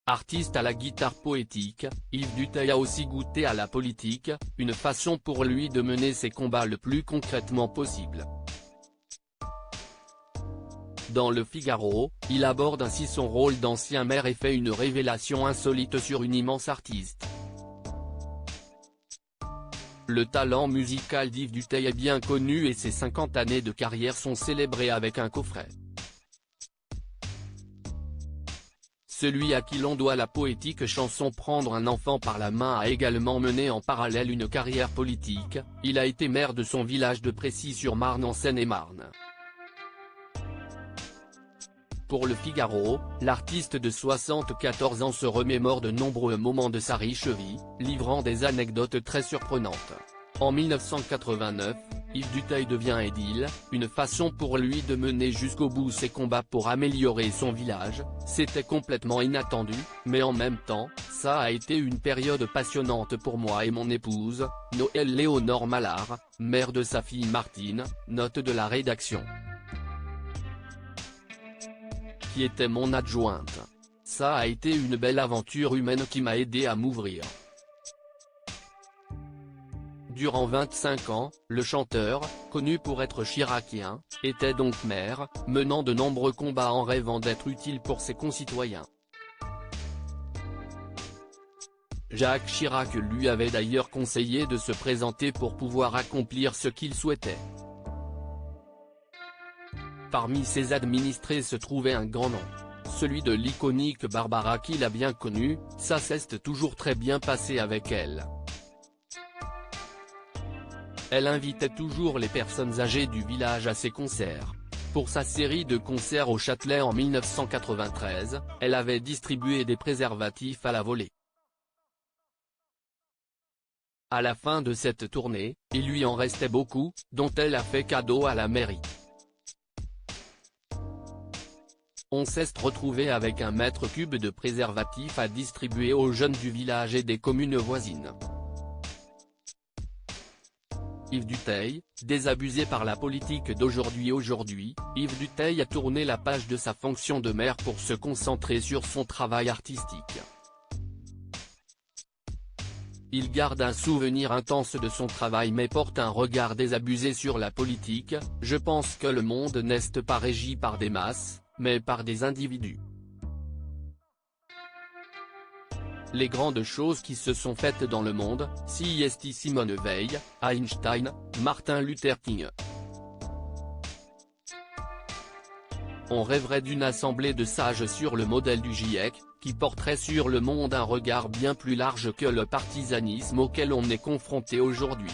Artiste à la guitare poétique, Yves Duteil a aussi goûté à la politique, une façon pour lui de mener ses combats le plus concrètement possible. Dans Le Figaro, il aborde ainsi son rôle d'ancien maire et fait une révélation insolite sur une immense artiste. Le talent musical d'Yves Duteil est bien connu et ses 50 années de carrière sont célébrées avec un coffret. Celui à qui l'on doit la poétique chanson Prendre un enfant par la main a également mené en parallèle une carrière politique, il a été maire de son village de Précy-sur-Marne en Seine-et-Marne. Pour Le Figaro, l'artiste de 74 ans se remémore de nombreux moments de sa riche vie, livrant des anecdotes très surprenantes. En 1989, Yves Duteil devient édile, une façon pour lui de mener jusqu'au bout ses combats pour améliorer son village. C'était complètement inattendu, mais en même temps, ça a été une période passionnante pour moi et mon épouse, Noëlle Léonore Mallard, mère de sa fille Martine, note de la rédaction. Qui était mon adjointe. Ça a été une belle aventure humaine qui m'a aidé à m'ouvrir. Durant 25 ans, le chanteur, connu pour être chiracien, était donc maire, menant de nombreux combats en rêvant d'être utile pour ses concitoyens. Jacques Chirac lui avait d'ailleurs conseillé de se présenter pour pouvoir accomplir ce qu'il souhaitait. Parmi ses administrés se trouvait un grand nom. Celui de l'iconique Barbara qu'il a bien connue, ça s'est toujours très bien passé avec elle. Elle invitait toujours les personnes âgées du village à ses concerts. Pour sa série de concerts au Châtelet en 1993, elle avait distribué des préservatifs à la volée. À la fin de cette tournée, il lui en restait beaucoup, dont elle a fait cadeau à la mairie. On s'est retrouvé avec 1 mètre cube de préservatifs à distribuer aux jeunes du village et des communes voisines. Yves Duteil, désabusé par la politique d'aujourd'hui. Yves Duteil a tourné la page de sa fonction de maire pour se concentrer sur son travail artistique. Il garde un souvenir intense de son travail mais porte un regard désabusé sur la politique. Je pense que le monde n'est pas régi par des masses, mais par des individus. Les grandes choses qui se sont faites dans le monde, si est Simone Veil, Einstein, Martin Luther King. On rêverait d'une assemblée de sages sur le modèle du GIEC, qui porterait sur le monde un regard bien plus large que le partisanisme auquel on est confronté aujourd'hui.